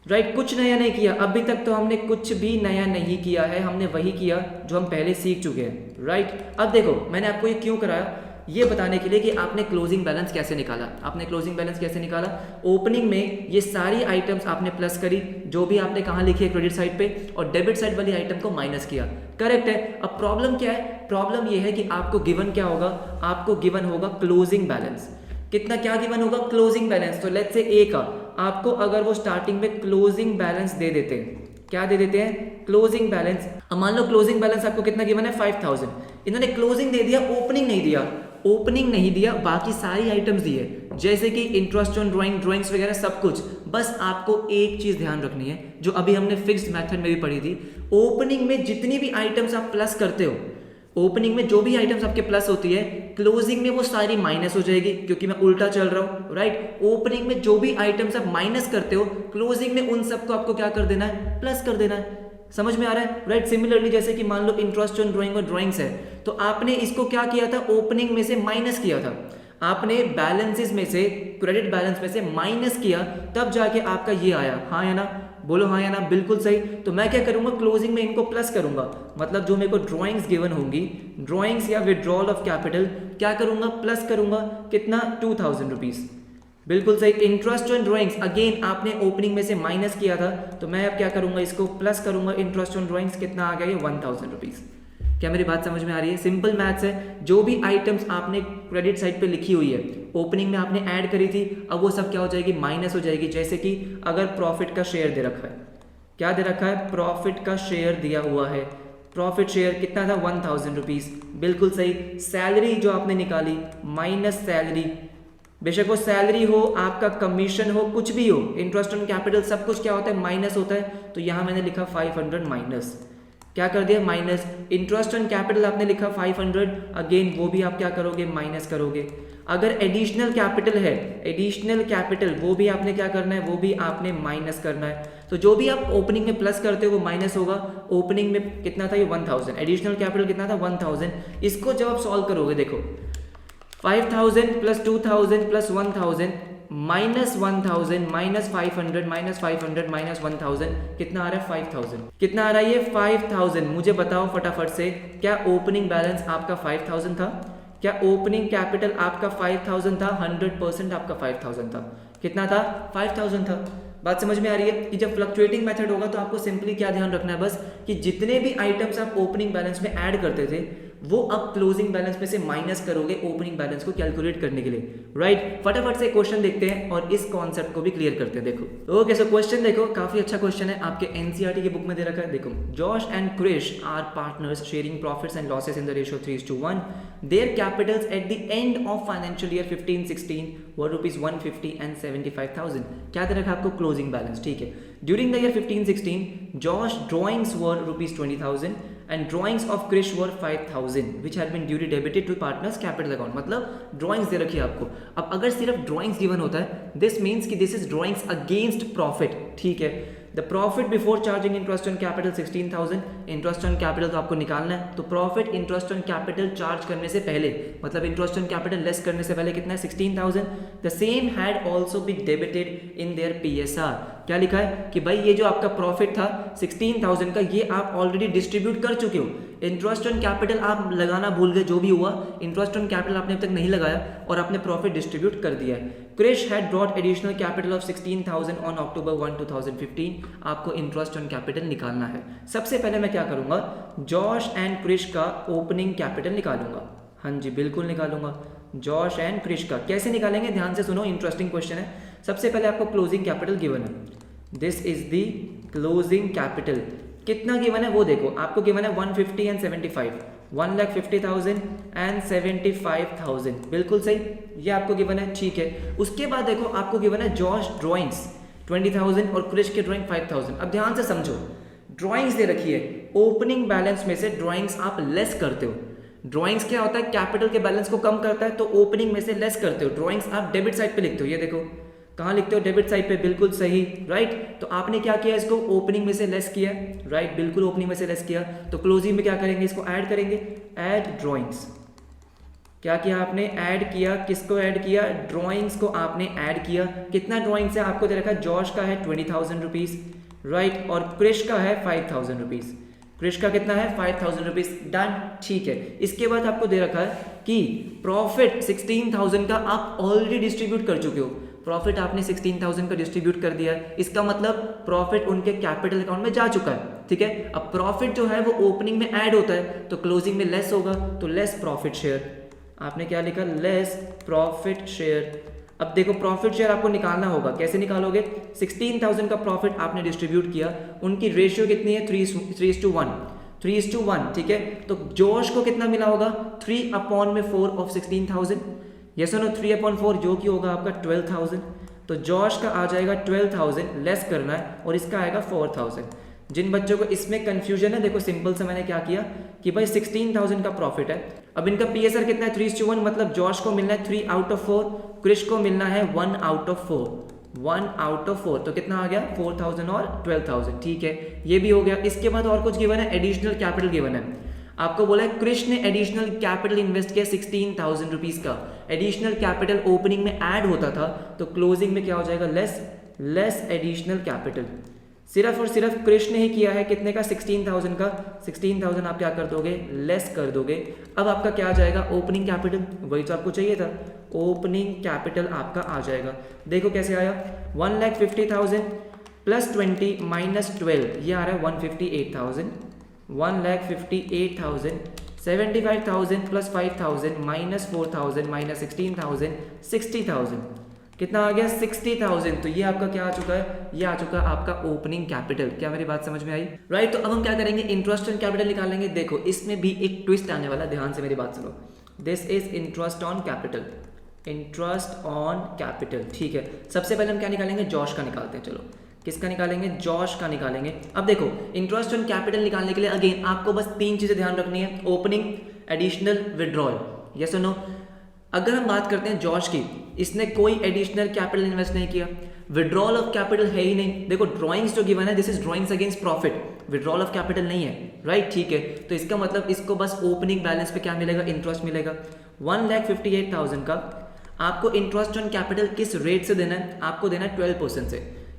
राइट, कुछ नया नहीं किया अभी तक, तो हमने कुछ भी नया नहीं किया है, हमने वही किया जो हम पहले सीख चुके हैं। राइट, अब देखो मैंने आपको ये क्यों कराया, ये बताने के लिए कि आपने क्लोजिंग बैलेंस कैसे निकाला। आपने क्लोजिंग बैलेंस कैसे निकाला? ओपनिंग में ये सारी आइटम्स आपने प्लस करी, जो भी आपने कहाँ लिखी है क्रेडिट साइड पे, और डेबिट साइड वाली आइटम को माइनस किया। करेक्ट है। अब प्रॉब्लम क्या है? प्रॉब्लम ये है कि आपको गिवन क्या होगा? आपको गिवन होगा क्लोजिंग बैलेंस। कितना क्या गिवन होगा? Closing balance. तो लेट्स से ए का आपको अगर वो स्टार्टिंग में क्लोजिंग बैलेंस दे देते हैं, क्या दे देते हैं? Closing balance. अब मान लो क्लोजिंग बैलेंस आपको कितना गिवन है? 5000। इन्होंने क्लोजिंग दे दिया, ओपनिंग नहीं दिया। ओपनिंग नहीं दिया, बाकी सारी आइटम्स दी है, जैसे कि इंटरेस्ट ऑन ड्राइंग्स वगैरह सब कुछ। बस आपको एक चीज ध्यान रखनी है, जो अभी हमने फिक्स्ड मेथड में भी पढ़ी थी। ओपनिंग में जितनी भी आइटम्स आप प्लस करते हो, ओपनिंग में जो भी आइटम्स आपके प्लस होती है, क्लोजिंग में वो सारी माइनस हो जाएगी, क्योंकि मैं उल्टा चल रहा हूं। राइट, ओपनिंग में जो भी आइटम्स आप माइनस करते हो, क्लोजिंग में उन सबको आपको क्या कर देना है? प्लस कर देना है। समझ में आ रहा है? राइट। सिमिलरली जैसे कि मान लो इंटरेस्ट ऑन ड्राइंग और ड्राइंग्स है, तो आपने इसको क्या किया था? ओपनिंग में से माइनस किया था। आपने बैलेंसेस में से, क्रेडिट बैलेंस में से माइनस किया, तब जाके आपका ये आया। हाँ या ना? बोलो हाँ या ना? बिल्कुल सही। तो मैं क्या करूंगा? क्लोजिंग में इनको प्लस करूंगा, मतलब जो मेरे को ड्राइंग्स गिवन होंगी, ड्राइंग्स या विड्रॉल ऑफ कैपिटल, क्या करूंगा? प्लस करूंगा। कितना? 2000 रुपीज। बिल्कुल सही। इंटरेस्ट ऑन ड्राइंग्स अगेन आपने ओपनिंग में से माइनस किया था, तो मैं अब क्या करूंगा? इसको प्लस करूंगा। इंटरेस्ट ऑन ड्राइंग्स कितना आ गया? ये 1000 रुपीज। क्या मेरी बात समझ में आ रही है? सिंपल मैथ्स है। जो भी आइटम्स आपने क्रेडिट साइड पे लिखी हुई है, ओपनिंग में आपने ऐड करी थी, अब वो सब क्या हो जाएगी? माइनस हो जाएगी। जैसे कि अगर प्रॉफिट का शेयर दे रखा है, क्या दे रखा है? प्रॉफिट का शेयर दिया हुआ है। प्रॉफिट शेयर कितना था? 1000 रुपीज। बिल्कुल सही। सैलरी जो आपने निकाली, माइनस सैलरी, बेशक वो सैलरी हो, आपका कमीशन हो, कुछ भी हो, इंटरेस्ट ऑन कैपिटल, सब कुछ क्या होता है? माइनस होता है। तो यहां मैंने लिखा 500 माइनस, क्या कर दिया? माइनस। इंटरेस्ट ऑन कैपिटल आपने लिखा 500, अगेन वो भी आप क्या करोगे? माइनस करोगे। अगर एडिशनल कैपिटल है, एडिशनल कैपिटल वो भी आपने क्या करना है? वो भी आपने माइनस करना है। तो जो भी आप ओपनिंग में प्लस करते हो वो माइनस होगा। ओपनिंग में कितना था? ये 1000। एडिशनल कैपिटल कितना था? 1000। इसको जब आप सॉल्व करोगे, देखो 5000 plus 2000 plus 1000 minus 1000 minus 500 minus 500 minus 1000, कितना आ रहा है? 5000। कितना आ रहा है? ये 5000। मुझे बताओ फटाफट से, क्या ओपनिंग बैलेंस आपका 5000 था? क्या ओपनिंग कैपिटल आपका 5000 था? 100% आपका 5000 था। कितना था? 5000 था। बात समझ में आ रही है कि जब फ्लक्चुएटिंग मेथड होगा तो आपको सिंपली क्या ध्यान रखना है? बस कि जितने भी आइटम्स आप ओपनिंग बैलेंस में ऐड करते थे, वो अब क्लोजिंग बैलेंस में से माइनस करोगे ओपनिंग बैलेंस को कैलकुलेट करने के लिए। राइट, फटाफट से क्वेश्चन देखते हैं और इस कॉन्सेप्ट को भी क्लियर करते हैं। देखो ओके, सो क्वेश्चन देखो, काफी अच्छा क्वेश्चन है, आपके एनसीईआरटी की बुक में दे रखा है। देखो, Josh and Krish are partners sharing profits and losses in the ratio 3:1. Their capitals at the end of financial year 15-16 were ₹150 and 75,000. क्या दे रखा है आपको? Closing balance. ठीक है, during the year 15-16 Josh drawings were ₹20,000 and drawings of Krish were 5,000 which had been duly debited to partners capital account. मतलब drawings दे रखी है आपको। अब अगर सिर्फ ड्राइंग्स गिवन होता है, दिस मीन्स कि this is drawings against profit. ठीक है, the profit before charging interest on capital 16,000, interest on capital तो आपको निकालना है, तो profit interest on capital charge करने से पहले, मतलब इंटरेस्ट ऑन कैपिटल लेस करने से पहले कितना है? 16,000. The same had also been debited in their PSR. क्या लिखा है कि भाई ये जो आपका प्रॉफिट था 16,000 का, ये आप ऑलरेडी डिस्ट्रीब्यूट कर चुके हो। इंटरेस्ट ऑन कैपिटल आप लगाना भूल गए, जो भी हुआ इंटरेस्ट ऑन कैपिटल आपने अब तक नहीं लगाया और आपने प्रॉफिट डिस्ट्रीब्यूट कर दिया है। Krish had brought additional capital of 16,000 on October 1, 2015. आपको इंटरेस्ट ऑन कैपिटल निकालना है। सबसे पहले मैं क्या करूंगा? जॉश एंड क्रिश का ओपनिंग कैपिटल निकालूंगा। हाँ जी, बिल्कुल निकालूंगा। जॉश एंड क्रिश का कैसे निकालेंगे? ध्यान से सुनो, इंटरेस्टिंग क्वेश्चन है। सबसे पहले आपको क्लोजिंग कैपिटल गिवन है, this is the closing capital. कितना गिवन है वो देखो, आपको गिवन है 150 एंड 75, 1,50,000 एंड 75,000, बिल्कुल सही, ये आपको गिवन है, ठीक है। उसके बाद देखो आपको गिवन है जॉश ड्राइंग्स 20,000 और क्रिश की ड्राइंग 5,000। अब ध्यान से समझो, ड्राइंग्स दे रखी है, ओपनिंग बैलेंस में से ड्राइंग्स आप लेस करते हो। ड्राइंग्स क्या होता है, कैपिटल के बैलेंस को कम करता है, तो ओपनिंग में से लेस करते हो। ड्राइंग्स आप डेबिट साइड पे लिखते हो, ये देखो कहाँ लिखते हो, डेबिट साइड पे, बिल्कुल सही, राइट। तो आपने क्या किया, इसको ओपनिंग में से लेस किया, राइट, बिल्कुल ओपनिंग में से लेस किया। तो क्लोजिंग में क्या करेंगे, इसको ऐड करेंगे, ऐड ड्राइंग्स। क्या किया आपने, ऐड किया, किसको ऐड किया, ड्राइंग्स को आपने ऐड किया। कितना ड्राइंग्स है आपको दे रखा है, जॉश का है 20,000 रुपीज, राइट, और क्रिश का है 5,000 रुपीज। क्रिश का कितना है, 5,000 रुपीज, डन, ठीक है। इसके बाद आपको दे रखा है कि प्रॉफिट 16,000 का आप ऑलरेडी डिस्ट्रीब्यूट कर चुके हो। प्रॉफिट आपने 16,000 का डिस्ट्रीब्यूट कर दिया है, इसका मतलब प्रॉफिट उनके कैपिटल अकाउंट में जा चुका है, ठीक है। अब प्रॉफिट जो है वो ओपनिंग में ऐड होता है, तो क्लोजिंग में लेस होगा, तो लेस प्रॉफिट शेयर। आपने क्या लिखा, लेस प्रॉफिट शेयर। अब देखो प्रॉफिट शेयर आपको निकालना होगा, कैसे निकालोगे, 16,000 का प्रॉफिट आपने डिस्ट्रीब्यूट किया, उनकी रेशियो कितनी है, 3:1, ठीक है। तो जॉश को कितना मिला होगा, 3/4 ऑफ 16,000, यस और नो, 3/4 जो कि होगा आपका 12,000। तो जॉश का आ जाएगा 12,000, लेस करना है, और इसका आएगा 4,000। जिन बच्चों को इसमें कंफ्यूजन है, देखो सिंपल से मैंने क्या किया कि भाई 16,000 का प्रॉफिट है, अब इनका पीएसआर कितना है, 3:1, मतलब जॉश को मिलना है 3/4, क्रिश को मिलना है 1/4, तो कितना आ गया, 4,000 और 12,000, ठीक है, ये भी हो गया। इसके बाद और कुछ गिवन है, एडिशनल कैपिटल गिवन है। आपको बोला है क्रिश ने एडिशनल कैपिटल इन्वेस्ट किया 16,000 रुपीज का। एडिशनल कैपिटल ओपनिंग में ऐड होता था, तो क्लोजिंग में क्या हो जाएगा, लेस एडिशनल कैपिटल। सिर्फ और सिर्फ क्रिश ने ही किया है, कितने का, 16,000 का, 16,000 आप क्या कर दोगे, लेस कर दोगे। अब आपका क्या आ जाएगा, ओपनिंग कैपिटल, वही तो आपको चाहिए था, ओपनिंग कैपिटल आपका आ जाएगा। देखो कैसे आया, 1,50,000 प्लस 20 माइनस 12, ये आ रहा है 158,000, 1,58,000, 75,000 प्लस 5,000 माइनस 4,000 माइनस 16,000, 60,000, कितना आ गया, 60,000। तो ये आपका क्या आ चुका है, ये आ चुका है आपका ओपनिंग कैपिटल। क्या मेरी बात समझ में आई, राइट। तो अब हम क्या करेंगे, इंटरेस्ट ऑन कैपिटल निकालेंगे। देखो इसमें भी एक ट्विस्ट आने वाला, ध्यान से मेरी बात सुनो। This is interest on capital, interest on capital, ठीक है। सबसे पहले हम क्या निकालेंगे, जॉश का निकालते हैं, चलो किसका निकालेंगे, जॉश का निकालेंगे। अब देखो इंटरेस्ट ऑन कैपिटल निकालने के लिए अगेन आपको बस 3 चीजें ध्यान रखनी है, ओपनिंग, एडिशनल, विड्रॉल, यस और नो। अगर हम बात करते हैं जॉश की, इसने कोई एडिशनल कैपिटल इन्वेस्ट नहीं किया, विड्रॉल ऑफ कैपिटल है ही नहीं। देखो ड्राइंग्स जो गिवन है, this is drawings against profit, withdrawal of capital नहीं है, राइट, ठीक है। तो इसका मतलब इसको बस ओपनिंग बैलेंस पे क्या मिलेगा, इंटरेस्ट मिलेगा। 1,58,000 का आपको इंटरेस्ट ऑन कैपिटल किस रेट से देना है, आपको देना है 12% से।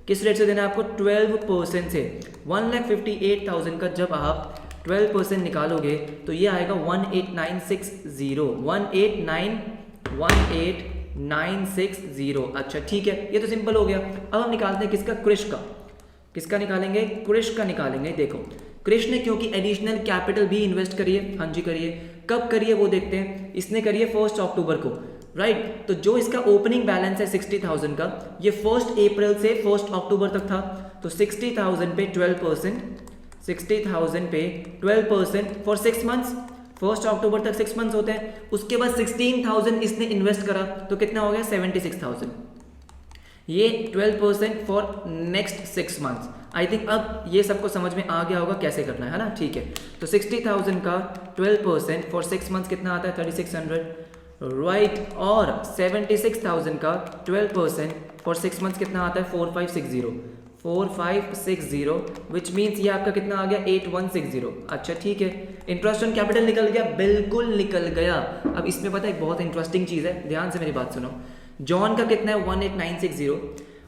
किस रेट से देना है आपको, 12% से। 1,58,000 का जब आप 12% निकालोगे तो ये आएगा 18,960। अच्छा ठीक है, ये तो सिंपल हो गया। अब हम निकालते हैं किसका, क्रिश का। किसका निकालेंगे, क्रिश का निकालेंगे। देखो क्रिश ने क्योंकि एडिशनल कैपिटल भी इन्वेस्ट करिए, हाँ जी करिए, कब करिए वो देखते हैं। इसने करिए 1 अक्टूबर को, राइट। तो जो इसका ओपनिंग बैलेंस है 60,000 का, ये 1 अप्रैल से 1 अक्टूबर तक था। तो 60,000 पे 12%, 60,000 पे 12% फॉर 6 मंथ्स, 1 अक्टूबर तक 6 मंथ्स होते हैं। उसके बाद 16,000 इसने इन्वेस्ट करा, तो कितना हो गया, 76,000। ये 12% for next 6 months. I think अब ये सबको समझ में आ गया होगा कैसे करना है ना, ठीक है। तो 60,000 का 12% फॉर 6 मंथ्स कितना आता है, 3,600, राइट। और 76,000 का 12% फॉर 6 मंथ्स कितना आता है, 4,560, विच मीन्स ये आपका कितना आ गया, 8,160। अच्छा ठीक है, इंटरेस्ट ऑन कैपिटल निकल गया, बिल्कुल निकल गया। अब इसमें पता है एक बहुत इंटरेस्टिंग चीज़ है, ध्यान से मेरी बात सुनो। जॉन का कितना है 1,8960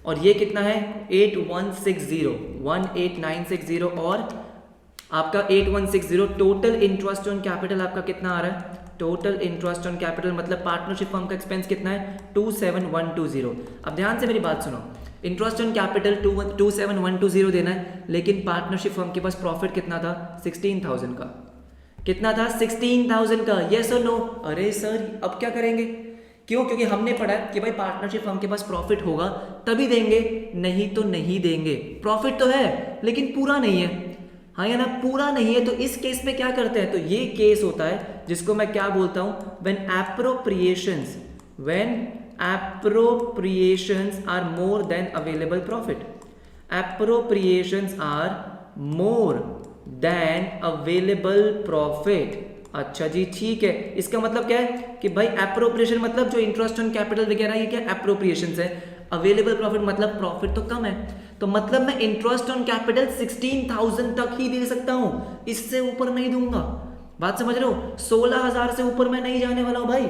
और ये कितना है 8,160, 1,8960 और आपका 8,160। टोटल इंटरेस्ट ऑन कैपिटल आपका कितना आ रहा है, टोटल इंटरेस्ट ऑन कैपिटल मतलब पार्टनरशिप फर्म का एक्सपेंस कितना है 27,120। अब ध्यान से मेरी बात सुनो, इंटरेस्ट ऑन कैपिटल 27,120 देना है, लेकिन पार्टनरशिप फर्म के पास प्रॉफिट कितना था 16,000 का। कितना था 16,000 का, यस और नो। अरे सर अब क्या करेंगे, क्यों? क्योंकि हमने पढ़ा है कि भाई पार्टनरशिप फर्म के पास प्रॉफिट होगा तभी देंगे, नहीं तो नहीं देंगे। प्रॉफिट तो है लेकिन पूरा नहीं है, हाँ या ना, पूरा नहीं है। तो इस केस में क्या करते हैं, तो ये केस होता है जिसको मैं क्या बोलता हूं, when appropriations are more than available profit. Appropriations are more than available profit. अच्छा जी, ठीक है। इसका मतलब क्या है कि भाई एप्रोप्रिएशन मतलब जो इंटरेस्ट ऑन कैपिटल वगैरह ये क्या एप्रोप्रिएशंस है। अवेलेबल प्रॉफिट मतलब प्रॉफिट तो कम है, तो मतलब मैं इंटरेस्ट ऑन कैपिटल 16,000 तक ही दे सकता हूं, इससे ऊपर नहीं दूंगा। बात समझ रहे हो? 16,000 से ऊपर मैं नहीं जाने वाला हूं भाई।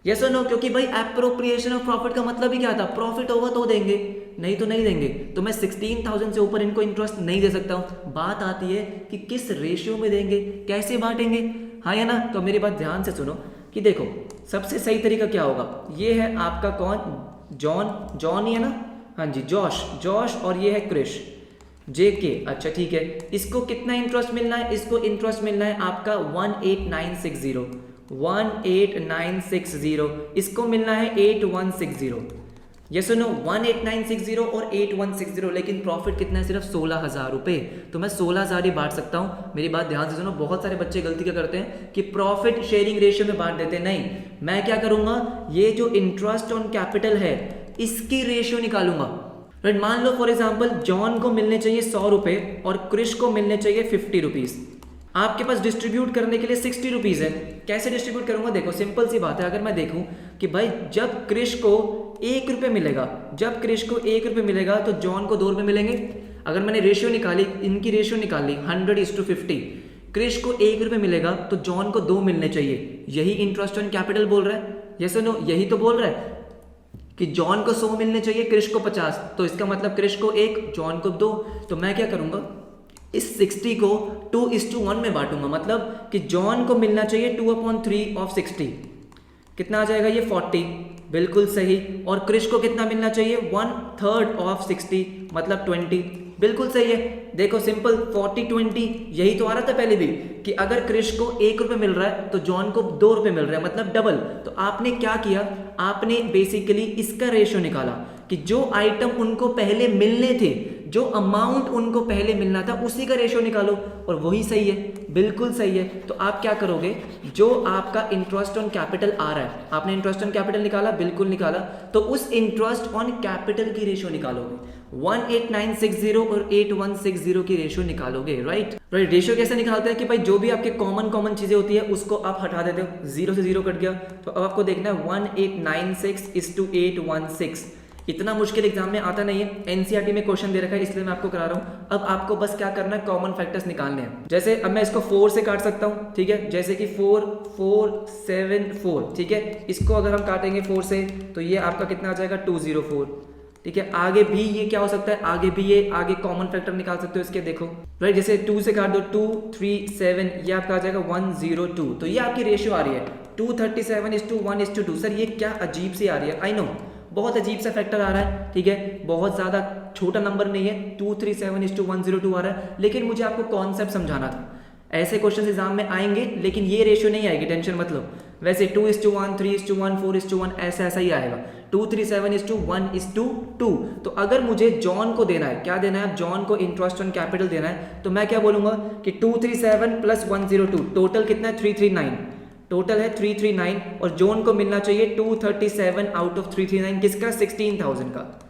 यस और नो? क्योंकि भाई एप्रोप्रिएशन ऑफ प्रॉफिट का मतलब ही क्या था, प्रॉफिट होगा तो देंगे, नहीं तो नहीं देंगे। तो मैं 16,000 से ऊपर इनको इंटरेस्ट नहीं दे सकता हूं। बात आती है कि किस रेशियो में देंगे, कैसे बांटेंगे, हाँ या ना? तो मेरी बात ध्यान से सुनो कि देखो सबसे सही तरीका क्या होगा। ये है आपका कौन, जॉन ही है ना, हाँ जी, जॉश और ये है क्रिश, JK। अच्छा ठीक है, इसको कितना इंटरेस्ट मिलना है, इसको इंटरेस्ट मिलना है आपका 18960, इसको मिलना है 8160। ये सुनो 18960 और 8160, लेकिन प्रॉफिट कितना है, सिर्फ 16,000 रुपए। तो मैं 16,000 ही बांट सकता हूं। मेरी बात ध्यान से सुनो, बहुत सारे बच्चे गलती क्या करते हैं कि प्रॉफिट शेयरिंग रेशियो में बांट देते हैं। नहीं, मैं क्या करूंगा, ये जो इंटरेस्ट ऑन कैपिटल है इसकी रेशियो निकालूंगा। राइट, मान लो फॉर एग्जांपल जॉन को मिलने चाहिए 100 रुपए और क्रिश को मिलने चाहिए 50 रुपीज। आपके पास डिस्ट्रीब्यूट करने के लिए 60 रुपीज है। कैसे डिस्ट्रीब्यूट करूंगा, देखो सिंपल सी बात है। अगर मैं देखूं कि भाई जब क्रिश को 1 रुपये मिलेगा, तो जॉन को 2 रुपये मिलेंगे। अगर मैंने रेशियो निकाली, इनकी रेशियो निकाली 100:50, क्रिश को 1 रुपये मिलेगा तो जॉन को 2 मिलने चाहिए। यही इंटरेस्ट ऑन कैपिटल बोल रहा है, यस और नो? यही तो बोल रहा है कि जॉन को 100 मिलने चाहिए, क्रिश को 50। तो इसका मतलब क्रिश को 1, जॉन को 2। तो मैं क्या करूंगा, इस 60 को 2:1 में बांटूंगा। मतलब कि जॉन को मिलना चाहिए 2/3 ऑफ 60। कितना आ जाएगा ये 40, बिल्कुल सही। और क्रिश को कितना मिलना चाहिए, 1/3 ऑफ 60 मतलब 20, बिल्कुल सही है। देखो सिंपल 40-20 यही तो आ रहा था पहले भी कि अगर क्रिश को 1 रुपये मिल रहा है तो जॉन को 2 रुपये मिल रहा है, मतलब डबल। तो आपने क्या किया, आपने बेसिकली इसका रेशियो निकाला कि जो आइटम उनको पहले मिलने थे, जो अमाउंट उनको पहले मिलना था, उसी का रेशियो निकालो, और वही सही है, बिल्कुल सही है। तो आप क्या करोगे, जो आपका इंटरेस्ट ऑन कैपिटल आ रहा है, आपने इंटरेस्ट ऑन कैपिटल निकाला, बिल्कुल निकाला, तो उस इंटरेस्ट ऑन कैपिटल की रेशियो निकालोगे। 18960 और 8160 की रेशियो निकालोगे। राइट, रेशियो कैसे निकालते हैं कि भाई जो भी आपके कॉमन चीजें होती है उसको आप हटा देते हो, 0 से 0 कट गया। तो अब आपको देखना है 1896:816। इतना मुश्किल एग्जाम में आता नहीं है, एनसीईआरटी में क्वेश्चन दे रखा है, इसलिए मैं आपको करा रहा हूं। अब आपको बस क्या करना है, कॉमन फैक्टर्स निकालने हैं। जैसे अब मैं इसको 4 से काट सकता हूं, ठीक है, जैसे कि 4 4 7 4, ठीक है। इसको अगर हम काटेंगे 4 से तो ये आपका कितना आ जाएगा, 204, ठीक है। आगे भी ये क्या हो सकता है, आगे भी ये आगे कॉमन फैक्टर निकाल सकते हो इसके, देखो राइट। जैसे 2 से काट दो, 2 3 7, ये आपका आ जाएगा 102। तो ये आपकी रेशियो आ रही है 237:1:2। सर ये क्या अजीब सी आ रही है, आई नो बहुत अजीब सा फैक्टर आ रहा है, ठीक है, बहुत ज़्यादा छोटा नंबर नहीं है, 237:102 आ रहा है, लेकिन मुझे आपको कॉन्सेप्ट समझाना था। ऐसे क्वेश्चन एग्जाम में आएंगे लेकिन ये रेशियो नहीं आएगी, टेंशन मत लो। वैसे 2:1, 3:1, 4:1 ऐसा ही आएगा, 237:1:2। तो अगर मुझे जॉन को देना है, क्या देना है, जॉन को इंटरेस्ट ऑन कैपिटल देना है, तो मैं क्या बोलूंगा कि 237 + 102, टोटल कितना है 339, टोटल है 339, और जॉन को मिलना चाहिए 237 आउट ऑफ 339, किसका, 16,000 का।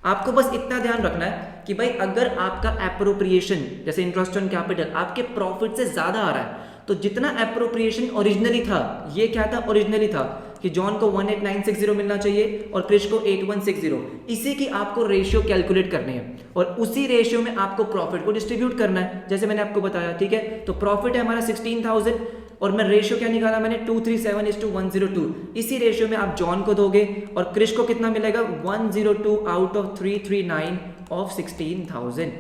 आपको बस इतना ध्यान रखना है कि भाई अगर आपका एप्रोप्रिएशन जैसे इंटरेस्ट ऑन कैपिटल आपके प्रॉफिट से ज्यादा आ रहा है, तो जितना एप्रोप्रिएशन ओरिजिनली था, ये क्या था, ओरिजिनली था कि जॉन को 18960 मिलना चाहिए और क्रिश को 8160, इसी की आपको रेशियो कैलकुलेट करनी है और उसी रेशियो में आपको प्रॉफिट को डिस्ट्रीब्यूट करना है, जैसे मैंने आपको बताया, ठीक है। तो प्रॉफिट है हमारा 16,000 और मैं रेशियो क्या निकाला मैंने, 237:102। इसी रेशियो में आप जॉन को दोगे और क्रिश को कितना मिलेगा, 102 आउट ऑफ 339 ऑफ 16,000।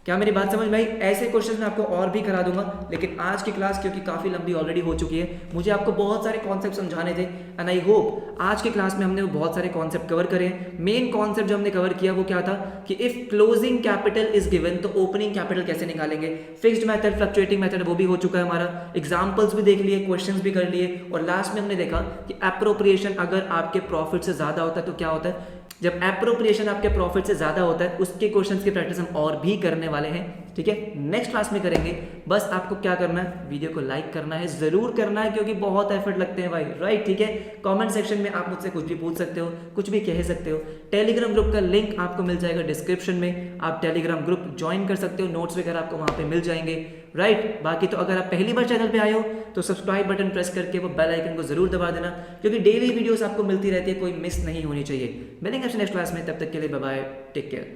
क्या मेरी बात समझ में आई? ऐसे क्वेश्चंस मैं आपको और भी करा दूंगा, लेकिन आज की क्लास क्योंकि काफ़ी लंबी ऑलरेडी हो चुकी है, मुझे आपको बहुत सारे कॉन्सेप्ट समझाने थे एंड आई होप आज की क्लास में हमने वो बहुत सारे कॉन्सेप्ट कवर करे हैं। मेन कॉन्सेप्ट जो हमने कवर किया वो क्या था कि if closing capital is given तो ओपनिंग कैपिटल कैसे निकालेंगे, फिक्स्ड मेथड, फ्लक्चुएटिंग मेथड वो भी हो चुका है हमारा, एग्जाम्पल्स भी देख लिए, क्वेश्चंस भी कर लिए, और लास्ट में हमने देखा कि एप्रोप्रिएशन अगर आपके प्रॉफिट से ज़्यादा होता है तो क्या होता है। जब एप्रोप्रिएशन आपके प्रॉफिट से ज़्यादा होता है उसके क्वेश्चंस की प्रैक्टिस हम और भी करने वाले हैं, ठीक है, नेक्स्ट क्लास में करेंगे। बस आपको क्या करना है, वीडियो को लाइक करना है, ज़रूर करना है क्योंकि बहुत एफर्ट लगते हैं भाई, राइट, ठीक है। कमेंट सेक्शन में आप मुझसे कुछ भी पूछ सकते हो, कुछ भी कह सकते हो। टेलीग्राम ग्रुप का लिंक आपको मिल जाएगा डिस्क्रिप्शन में, आप टेलीग्राम ग्रुप ज्वाइन कर सकते हो, नोट्स वगैरह आपको वहाँ पे मिल जाएंगे, राइट। बाकी तो अगर आप पहली बार चैनल पे आए हो तो सब्सक्राइब बटन प्रेस करके वो बेल आइकन को जरूर दबा देना, क्योंकि डेली वीडियोस आपको मिलती रहती है, कोई मिस नहीं होनी चाहिए। मिलेंगे आपसे नेक्स्ट क्लास में, तब तक के लिए बाय बाय, टेक केयर।